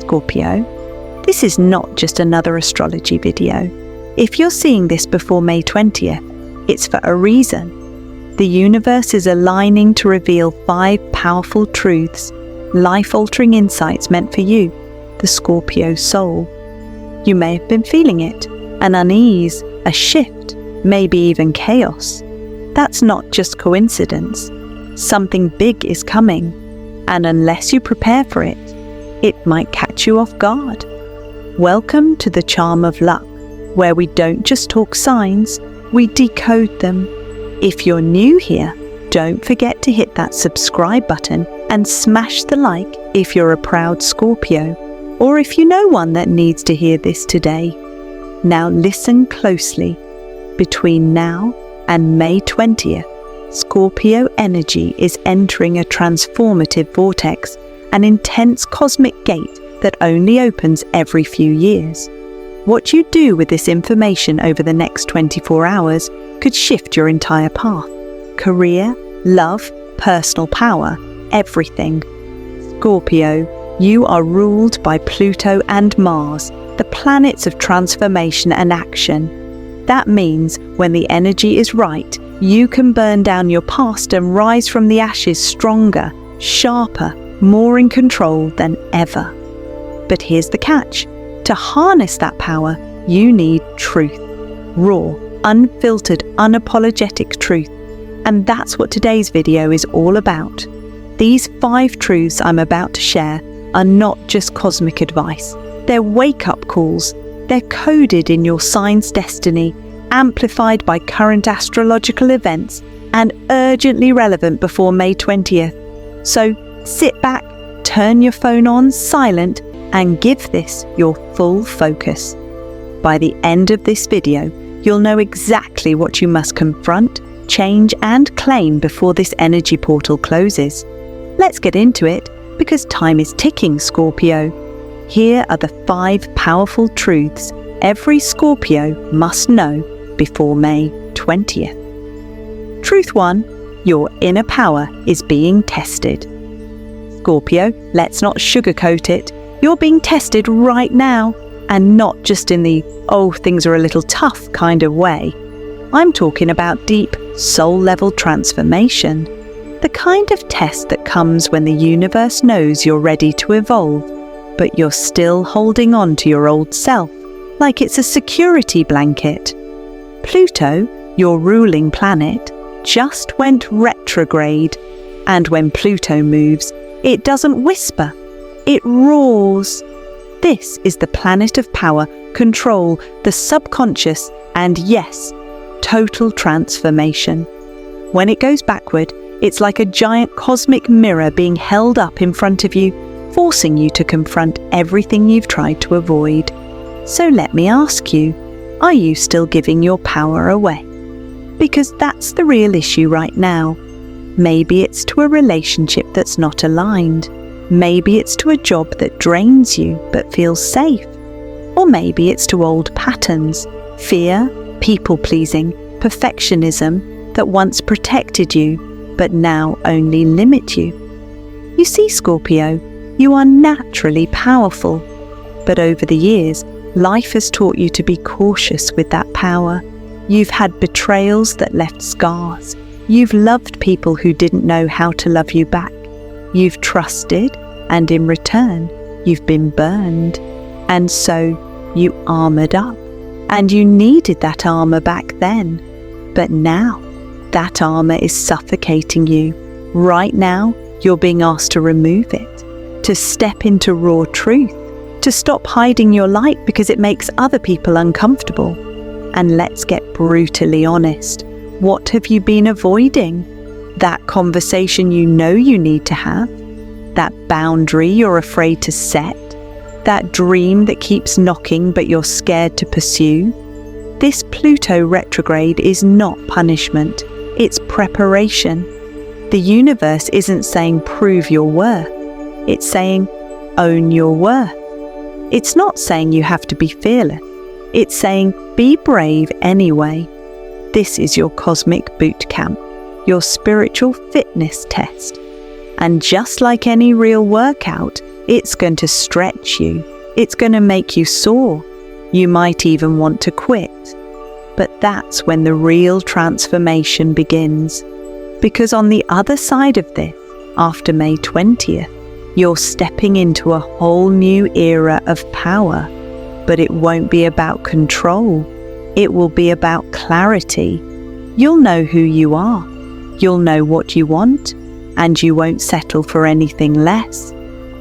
Scorpio. This is not just another astrology video. If you're seeing this before May 20th, it's for a reason. The universe is aligning to reveal 5 powerful truths, life-altering insights meant for you, the Scorpio soul. You may have been feeling it, an unease, a shift, maybe even chaos. That's not just coincidence. Something big is coming, and unless you prepare for it, it might catch you off guard. Welcome to the Charm of Luck, where we don't just talk signs, we decode them. If you're new here, don't forget to hit that subscribe button and smash the like if you're a proud Scorpio, or if you know one that needs to hear this today. Now listen closely. Between now and May 20th, Scorpio energy is entering a transformative vortex, an intense cosmic gate that only opens every few years. What you do with this information over the next 24 hours could shift your entire path. Career, love, personal power, everything. Scorpio, you are ruled by Pluto and Mars, the planets of transformation and action. That means when the energy is right, you can burn down your past and rise from the ashes stronger, sharper, more in control than ever. But here's the catch. To harness that power, you need truth. Raw, unfiltered, unapologetic truth. And that's what today's video is all about. These 5 truths I'm about to share are not just cosmic advice. They're wake-up calls. They're coded in your sign's destiny, amplified by current astrological events, and urgently relevant before May 20th. So sit back, turn your phone on silent, and give this your full focus. By the end of this video, you'll know exactly what you must confront, change, and claim before this energy portal closes. Let's get into it, because time is ticking, Scorpio. Here are the 5 powerful truths every Scorpio must know before May 20th. Truth 1. Your inner power is being tested. Scorpio, let's not sugarcoat it. You're being tested right now, and not just in the, oh, things are a little tough kind of way. I'm talking about deep, soul-level transformation. The kind of test that comes when the universe knows you're ready to evolve, but you're still holding on to your old self, like it's a security blanket. Pluto, your ruling planet, just went retrograde, and when Pluto moves, it doesn't whisper, it roars. This is the planet of power, control, the subconscious, and yes, total transformation. When it goes backward, it's like a giant cosmic mirror being held up in front of you, forcing you to confront everything you've tried to avoid. So let me ask you, are you still giving your power away? Because that's the real issue right now. Maybe it's to a relationship that's not aligned. Maybe it's to a job that drains you but feels safe. Or maybe it's to old patterns, fear, people-pleasing, perfectionism that once protected you but now only limit you. You see, Scorpio, you are naturally powerful, but over the years, life has taught you to be cautious with that power. You've had betrayals that left scars. You've loved people who didn't know how to love you back. You've trusted, and in return, you've been burned. And so, you armored up. And you needed that armor back then. But now, that armor is suffocating you. Right now, you're being asked to remove it, to step into raw truth, to stop hiding your light because it makes other people uncomfortable. And let's get brutally honest. What have you been avoiding? That conversation you know you need to have? That boundary you're afraid to set? That dream that keeps knocking but you're scared to pursue? This Pluto retrograde is not punishment. It's preparation. The universe isn't saying prove your worth. It's saying own your worth. It's not saying you have to be fearless. It's saying be brave anyway. This is your cosmic boot camp, your spiritual fitness test. And just like any real workout, It's going to stretch you. It's going to make you soar. You might even want to quit. But that's when the real transformation begins. Because on the other side of this, after May 20th, you're stepping into a whole new era of power. But it won't be about control. It will be about clarity. You'll know who you are. You'll know what you want, and you won't settle for anything less.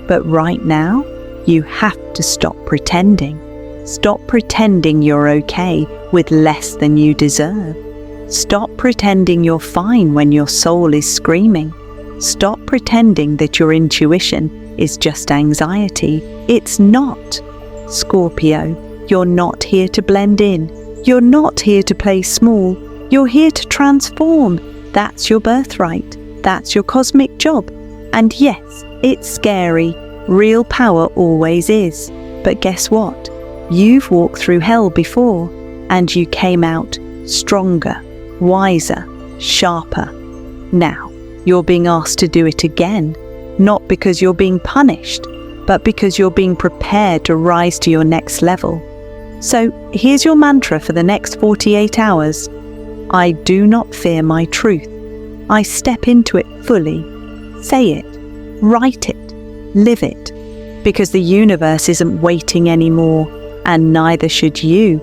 But right now, you have to stop pretending. Stop pretending you're okay with less than you deserve. Stop pretending you're fine when your soul is screaming. Stop pretending that your intuition is just anxiety. It's not. Scorpio, you're not here to blend in. You're not here to play small. You're here to transform. That's your birthright. That's your cosmic job. And yes, it's scary. Real power always is. But guess what? You've walked through hell before, and you came out stronger, wiser, sharper. Now, you're being asked to do it again, not because you're being punished, but because you're being prepared to rise to your next level. So here's your mantra for the next 48 hours. I do not fear my truth. I step into it fully. Say it, write it, live it, because the universe isn't waiting anymore, and neither should you.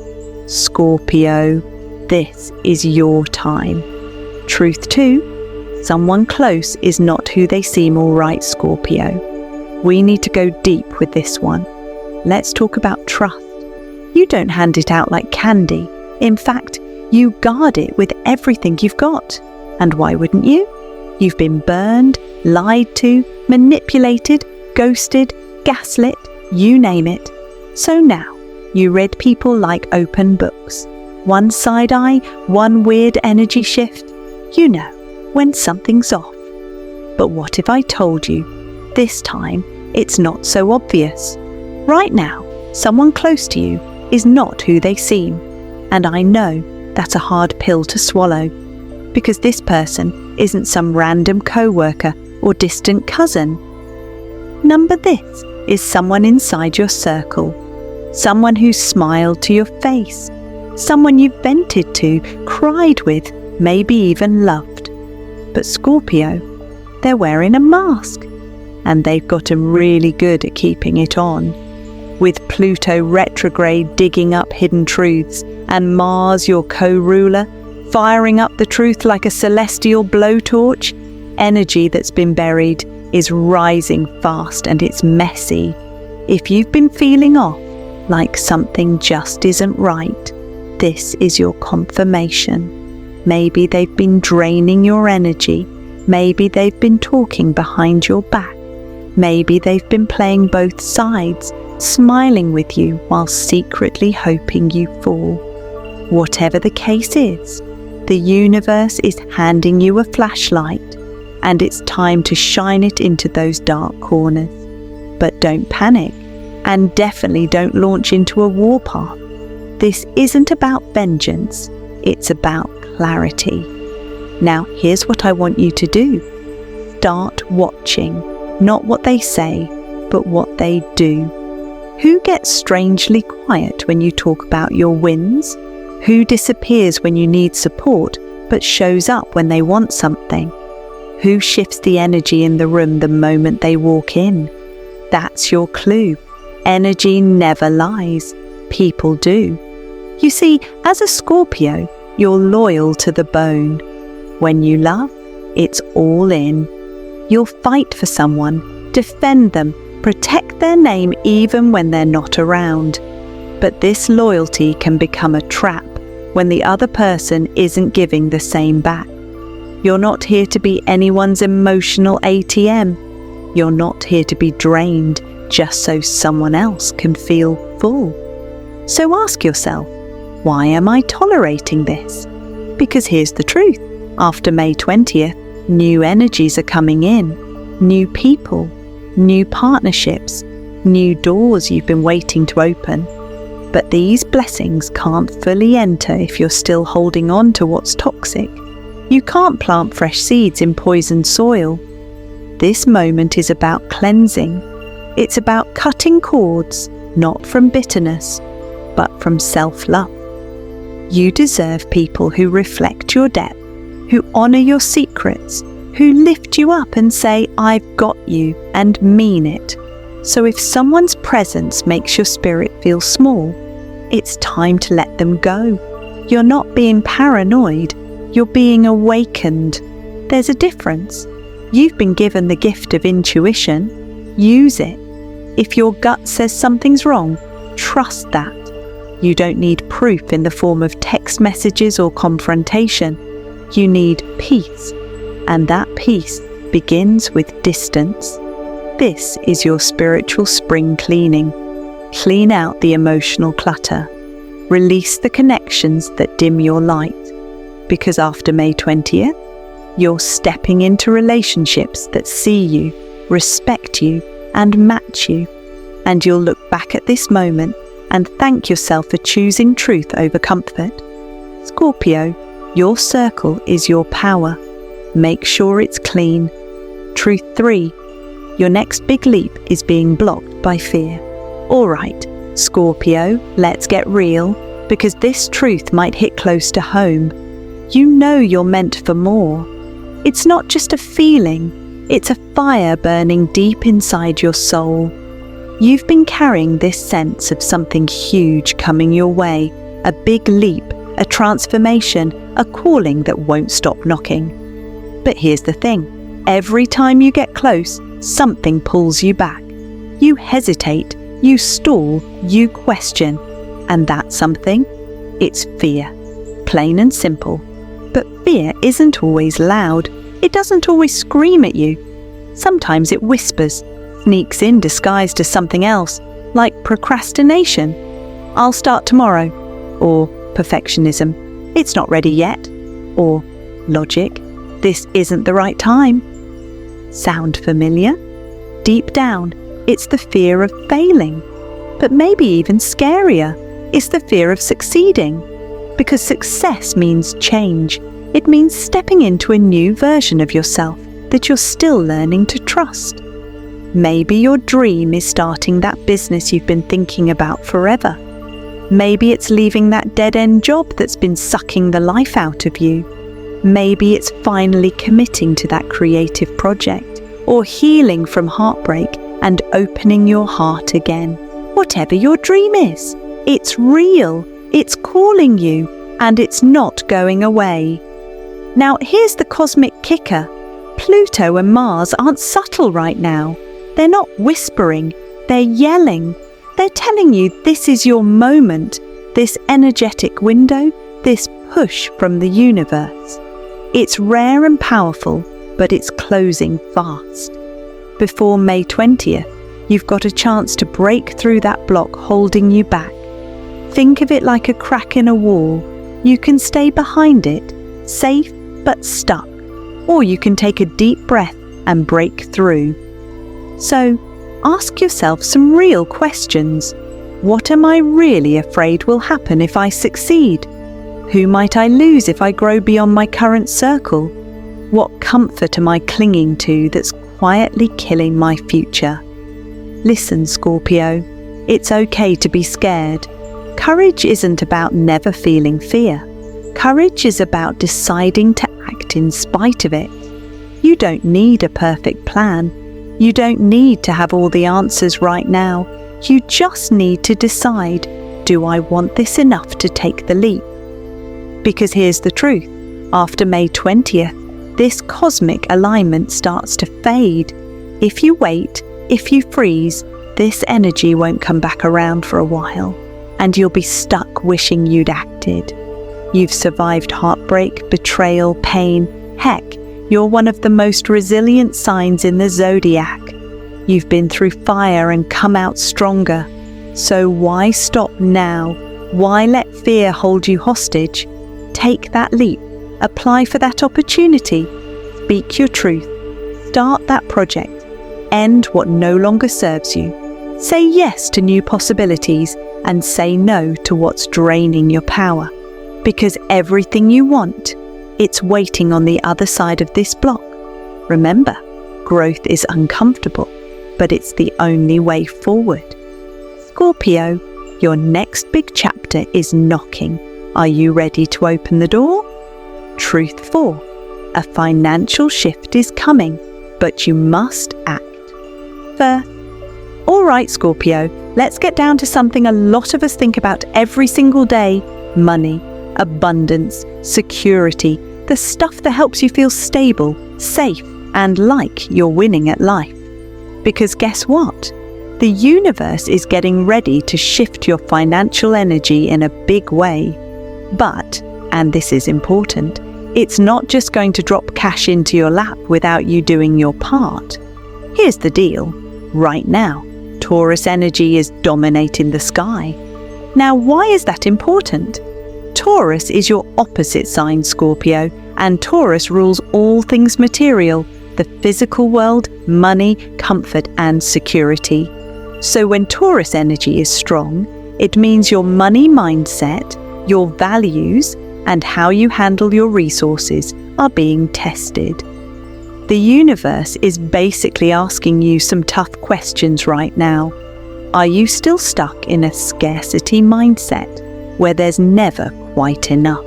Scorpio, this is your time. Truth 2, someone close is not who they seem, all right, Scorpio. We need to go deep with this one. Let's talk about trust. You don't hand it out like candy. In fact, you guard it with everything you've got. And why wouldn't you? You've been burned, lied to, manipulated, ghosted, gaslit, you name it. So now, you read people like open books. One side eye, one weird energy shift. You know, when something's off. But what if I told you, this time, it's not so obvious. Right now, someone close to you is not who they seem. And I know that's a hard pill to swallow. Because this person isn't some random co-worker or distant cousin. Number this is someone inside your circle. Someone who smiled to your face. Someone you've vented to, cried with, maybe even loved. But Scorpio, they're wearing a mask. And they've gotten really good at keeping it on. With Pluto retrograde digging up hidden truths, and Mars, your co-ruler, firing up the truth like a celestial blowtorch, energy that's been buried is rising fast, and it's messy. If you've been feeling off, like something just isn't right, this is your confirmation. Maybe they've been draining your energy. Maybe they've been talking behind your back. Maybe they've been playing both sides, smiling with you while secretly hoping you fall. Whatever the case is, the universe is handing you a flashlight, and it's time to shine it into those dark corners. But don't panic, and definitely don't launch into a warpath. This isn't about vengeance, it's about clarity. Now, here's what I want you to do. Start watching, not what they say, but what they do. Who gets strangely quiet when you talk about your wins? Who disappears when you need support, but shows up when they want something? Who shifts the energy in the room the moment they walk in? That's your clue. Energy never lies. People do. You see, as a Scorpio, you're loyal to the bone. When you love, it's all in. You'll fight for someone, defend them, protect their name even when they're not around. But this loyalty can become a trap when the other person isn't giving the same back. You're not here to be anyone's emotional ATM. You're not here to be drained just so someone else can feel full. So ask yourself, why am I tolerating this? Because here's the truth. After May 20th, new energies are coming in. New people, new partnerships, new doors you've been waiting to open. But these blessings can't fully enter if you're still holding on to what's toxic. You can't plant fresh seeds in poisoned soil. This moment is about cleansing. It's about cutting cords, not from bitterness, but from self-love. You deserve people who reflect your depth, who honor your secrets, who lift you up and say, "I've got you," and mean it. So if someone's presence makes your spirit feel small, it's time to let them go. You're not being paranoid, you're being awakened. There's a difference. You've been given the gift of intuition. Use it. If your gut says something's wrong, trust that. You don't need proof in the form of text messages or confrontation. You need peace, and that peace begins with distance. This is your spiritual spring cleaning. Clean out the emotional clutter. Release the connections that dim your light. Because after May 20th, you're stepping into relationships that see you, respect you, and match you. And you'll look back at this moment and thank yourself for choosing truth over comfort. Scorpio, your circle is your power. Make sure it's clean. Truth 3. Your next big leap is being blocked by fear. All right, Scorpio, let's get real, because this truth might hit close to home. You know you're meant for more. It's not just a feeling, it's a fire burning deep inside your soul. You've been carrying this sense of something huge coming your way, a big leap, a transformation, a calling that won't stop knocking. But here's the thing, every time you get close, something pulls you back. You hesitate, you stall, you question. And that something? It's fear. Plain and simple. But fear isn't always loud. It doesn't always scream at you. Sometimes it whispers, sneaks in disguised as something else, like procrastination. I'll start tomorrow. Or perfectionism. It's not ready yet. Or logic. This isn't the right time. Sound familiar? Deep down, it's the fear of failing. But maybe even scarier, it's the fear of succeeding. Because success means change. It means stepping into a new version of yourself that you're still learning to trust. Maybe your dream is starting that business you've been thinking about forever. Maybe it's leaving that dead-end job that's been sucking the life out of you. Maybe it's finally committing to that creative project, or healing from heartbreak and opening your heart again. Whatever your dream is, it's real, it's calling you, and it's not going away. Now here's the cosmic kicker. Pluto and Mars aren't subtle right now. They're not whispering, they're yelling. They're telling you this is your moment, this energetic window, this push from the universe. It's rare and powerful, but it's closing fast. Before May 20th, you've got a chance to break through that block holding you back. Think of it like a crack in a wall. You can stay behind it, safe but stuck, or you can take a deep breath and break through. So, ask yourself some real questions. What am I really afraid will happen if I succeed? Who might I lose if I grow beyond my current circle? What comfort am I clinging to that's quietly killing my future? Listen, Scorpio, it's okay to be scared. Courage isn't about never feeling fear. Courage is about deciding to act in spite of it. You don't need a perfect plan. You don't need to have all the answers right now. You just need to decide, do I want this enough to take the leap? Because here's the truth. After May 20th, this cosmic alignment starts to fade. If you wait, if you freeze, this energy won't come back around for a while, and you'll be stuck wishing you'd acted. You've survived heartbreak, betrayal, pain. Heck, you're one of the most resilient signs in the Zodiac. You've been through fire and come out stronger. So why stop now? Why let fear hold you hostage? Take that leap. Apply for that opportunity. Speak your truth. Start that project. End what no longer serves you. Say yes to new possibilities and say no to what's draining your power. Because everything you want, it's waiting on the other side of this block. Remember, growth is uncomfortable, but it's the only way forward. Scorpio, your next big chapter is knocking. Are you ready to open the door? Truth 4. A financial shift is coming, but you must act. First, all right, Scorpio, let's get down to something a lot of us think about every single day: money, abundance, security, the stuff that helps you feel stable, safe, and like you're winning at life. Because guess what? The universe is getting ready to shift your financial energy in a big way. But, and this is important, it's not just going to drop cash into your lap without you doing your part. Here's the deal. Right now, Taurus energy is dominating the sky. Now, why is that important? Taurus is your opposite sign, Scorpio, and Taurus rules all things material, the physical world, money, comfort, and security. So when Taurus energy is strong, it means your money mindset, your values, and how you handle your resources are being tested. The universe is basically asking you some tough questions right now. Are you still stuck in a scarcity mindset where there's never quite enough?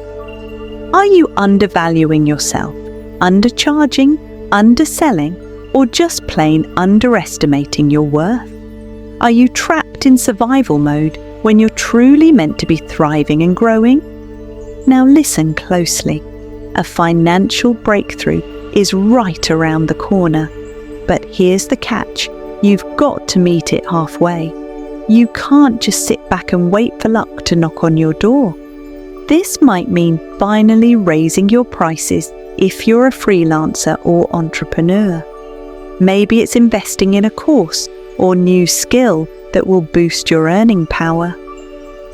Are you undervaluing yourself, undercharging, underselling, or just plain underestimating your worth? Are you trapped in survival mode when you're truly meant to be thriving and growing? Now listen closely. A financial breakthrough is right around the corner. But here's the catch. You've got to meet it halfway. You can't just sit back and wait for luck to knock on your door. This might mean finally raising your prices if you're a freelancer or entrepreneur. Maybe it's investing in a course or new skill that will boost your earning power.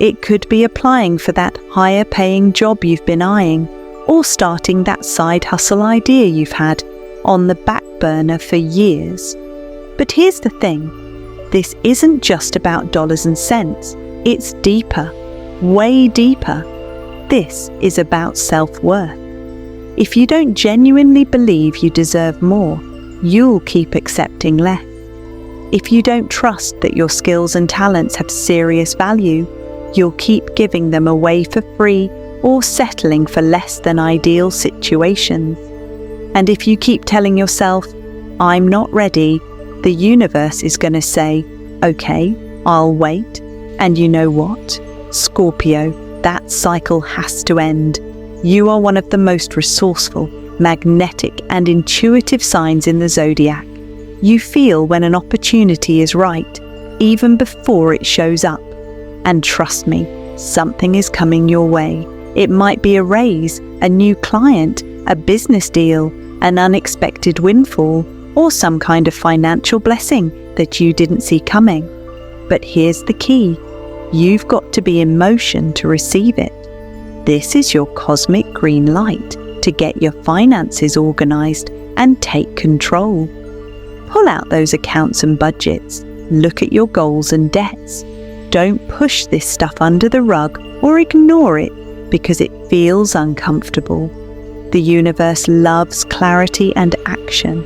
It could be applying for that higher paying job you've been eyeing, or starting that side hustle idea you've had on the back burner for years. But here's the thing. This isn't just about dollars and cents. It's deeper, way deeper. This is about self-worth. If you don't genuinely believe you deserve more, you'll keep accepting less. If you don't trust that your skills and talents have serious value, you'll keep giving them away for free or settling for less than ideal situations. And if you keep telling yourself, "I'm not ready," the universe is going to say, "Okay, I'll wait." And you know what? Scorpio, that cycle has to end. You are one of the most resourceful, magnetic, and intuitive signs in the Zodiac. You feel when an opportunity is right, even before it shows up. And trust me, something is coming your way. It might be a raise, a new client, a business deal, an unexpected windfall, or some kind of financial blessing that you didn't see coming. But here's the key. You've got to be in motion to receive it. This is your cosmic green light to get your finances organized and take control. Pull out those accounts and budgets. Look at your goals and debts. Don't push this stuff under the rug or ignore it because it feels uncomfortable. The universe loves clarity and action.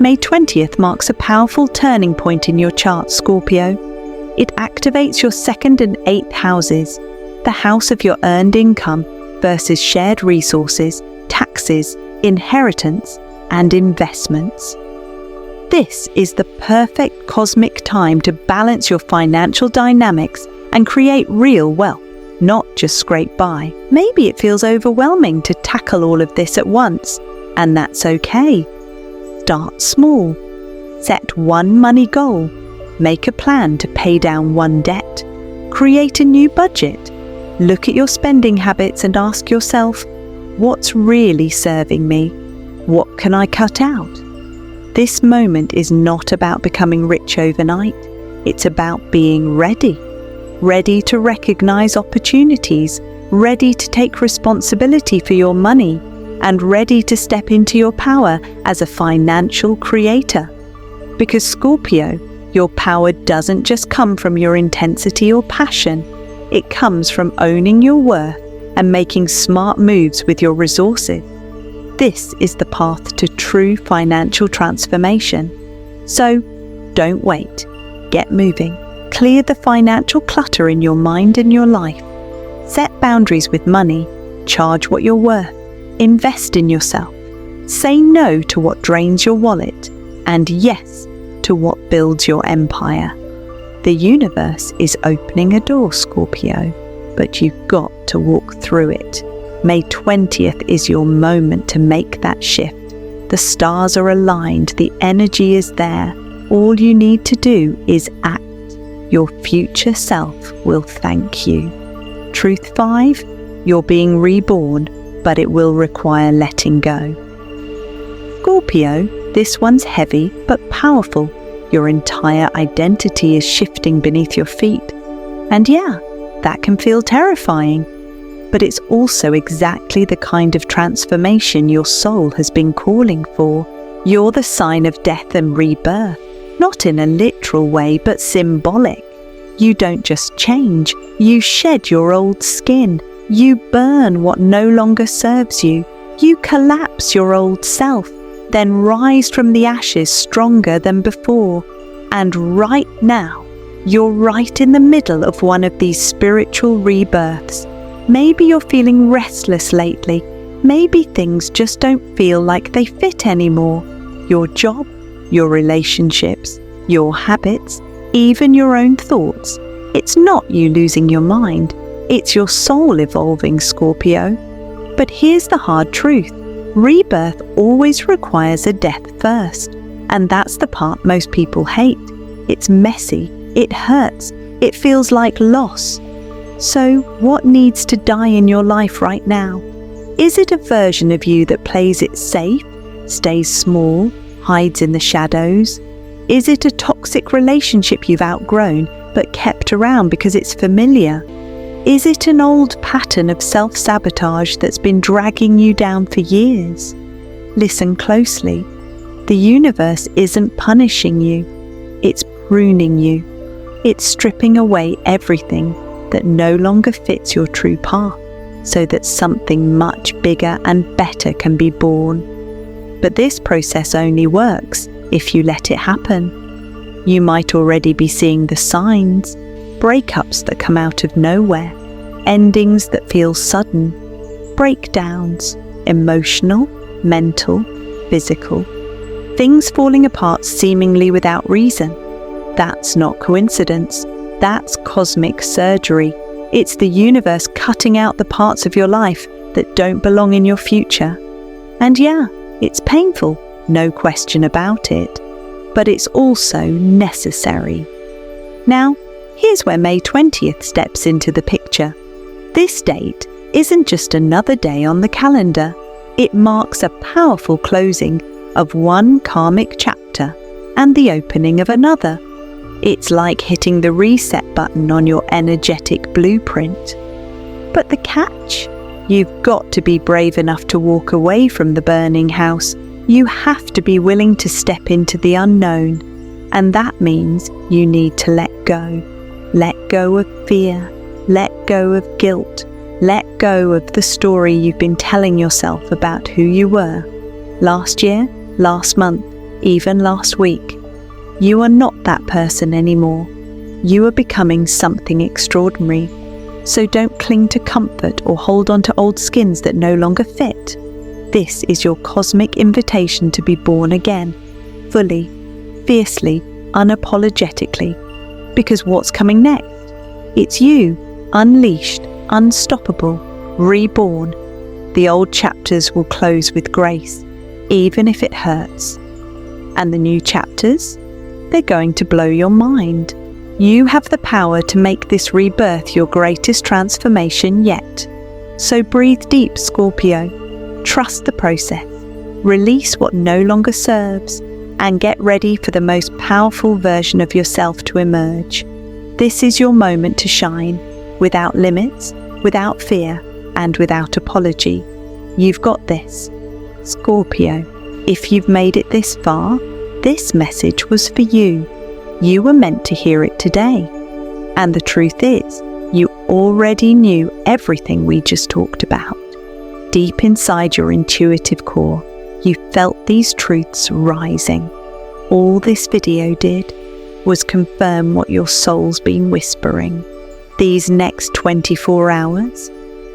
May 20th marks a powerful turning point in your chart, Scorpio. It activates your 2nd and 8th houses, the house of your earned income versus shared resources, taxes, inheritance, and investments. This is the perfect cosmic time to balance your financial dynamics and create real wealth, not just scrape by. Maybe it feels overwhelming to tackle all of this at once, and that's okay. Start small. Set one money goal. Make a plan to pay down one debt. Create a new budget. Look at your spending habits and ask yourself, what's really serving me? What can I cut out? This moment is not about becoming rich overnight. It's about being ready. Ready to recognize opportunities, ready to take responsibility for your money, and ready to step into your power as a financial creator. Because Scorpio, your power doesn't just come from your intensity or passion. It comes from owning your worth and making smart moves with your resources. This is the path to true financial transformation. So, Don't wait. Get moving. Clear the financial clutter in your mind and your life. Set boundaries with money. Charge what you're worth. Invest in yourself. Say no to what drains your wallet, and yes to what builds your empire. The universe is opening a door, Scorpio, but you've got to walk through it. May 20th is your moment to make that shift. The stars are aligned, the energy is there. All you need to do is act. Your future self will thank you. Truth 5, you're being reborn, but it will require letting go. Scorpio, this one's heavy but powerful. Your entire identity is shifting beneath your feet. And yeah, that can feel terrifying. But it's also exactly the kind of transformation your soul has been calling for. You're the sign of death and rebirth, not in a literal way, but symbolic. You don't just change, you shed your old skin. You burn what no longer serves you. You collapse your old self, then rise from the ashes stronger than before. And right now, you're right in the middle of one of these spiritual rebirths. Maybe you're feeling restless lately. Maybe things just don't feel like they fit anymore. Your job, your relationships, your habits, even your own thoughts. It's not you losing your mind. It's your soul evolving, Scorpio. But here's the hard truth. Rebirth always requires a death first. And that's the part most people hate. It's messy. It hurts. It feels like loss. So, what needs to die in your life right now? Is it a version of you that plays it safe, stays small, hides in the shadows? Is it a toxic relationship you've outgrown but kept around because it's familiar? Is it an old pattern of self-sabotage that's been dragging you down for years? Listen closely. The universe isn't punishing you. It's pruning you. It's stripping away everything that no longer fits your true path, so that something much bigger and better can be born. But this process only works if you let it happen. You might already be seeing the signs, breakups that come out of nowhere, endings that feel sudden, breakdowns, emotional, mental, physical, things falling apart seemingly without reason. That's not coincidence. That's cosmic surgery. It's the universe cutting out the parts of your life that don't belong in your future. And yeah, it's painful, no question about it. But it's also necessary. Now, here's where May 20th steps into the picture. This date isn't just another day on the calendar. It marks a powerful closing of one karmic chapter and the opening of another. It's like hitting the reset button on your energetic blueprint. But the catch? You've got to be brave enough to walk away from the burning house. You have to be willing to step into the unknown. And that means you need to let go. Let go of fear. Let go of guilt. Let go of the story you've been telling yourself about who you were. Last year, last month, even last week. You are not that person anymore. You are becoming something extraordinary. So don't cling to comfort or hold on to old skins that no longer fit. This is your cosmic invitation to be born again, fully, fiercely, unapologetically. Because what's coming next? It's you, unleashed, unstoppable, reborn. The old chapters will close with grace, even if it hurts. And the new chapters? They're going to blow your mind. You have the power to make this rebirth your greatest transformation yet. So breathe deep, Scorpio. Trust the process. Release what no longer serves, and get ready for the most powerful version of yourself to emerge. This is your moment to shine, without limits, without fear, and without apology. You've got this. Scorpio, if you've made it this far, this message was for you. You were meant to hear it today. And the truth is, you already knew everything we just talked about. Deep inside your intuitive core, you felt these truths rising. All this video did was confirm what your soul's been whispering. These next 24 hours,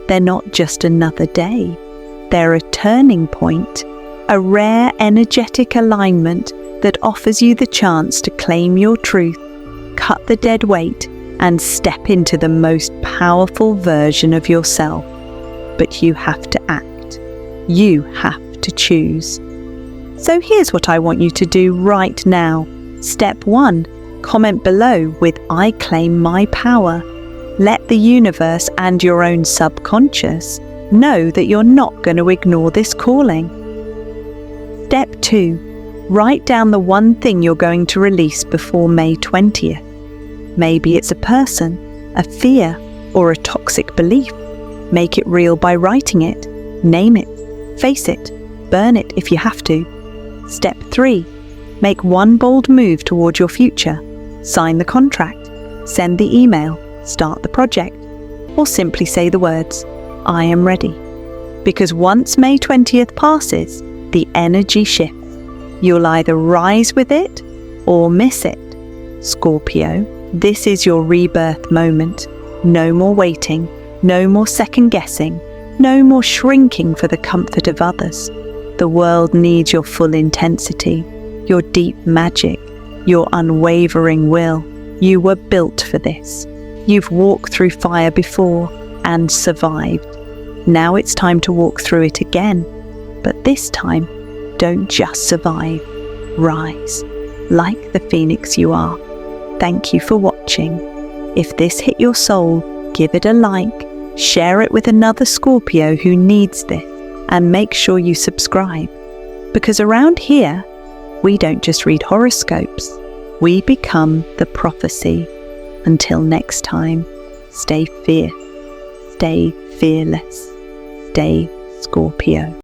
they're not just another day. They're a turning point, a rare energetic alignment that offers you the chance to claim your truth, cut the dead weight, and step into the most powerful version of yourself. But you have to act. You have to choose. So here's what I want you to do right now. Step 1. Comment below with "I claim my power." Let the universe and your own subconscious know that you're not going to ignore this calling. Step 2. Write down the one thing you're going to release before May 20th. Maybe it's a person, a fear, or a toxic belief. Make it real by writing it. Name it. Face it. Burn it if you have to. Step 3. Make one bold move toward your future. Sign the contract. Send the email. Start the project. Or simply say the words, "I am ready." Because once May 20th passes, the energy shifts. You'll either rise with it or miss it. Scorpio, this is your rebirth moment. No more waiting, no more second guessing, no more shrinking for the comfort of others. The world needs your full intensity, your deep magic, your unwavering will. You were built for this. You've walked through fire before and survived. Now it's time to walk through it again. But this time, don't just survive. Rise, like the phoenix you are. Thank you for watching. If this hit your soul, give it a like, share it with another Scorpio who needs this, and make sure you subscribe. Because around here, we don't just read horoscopes, we become the prophecy. Until next time, stay fierce, stay fearless, stay Scorpio.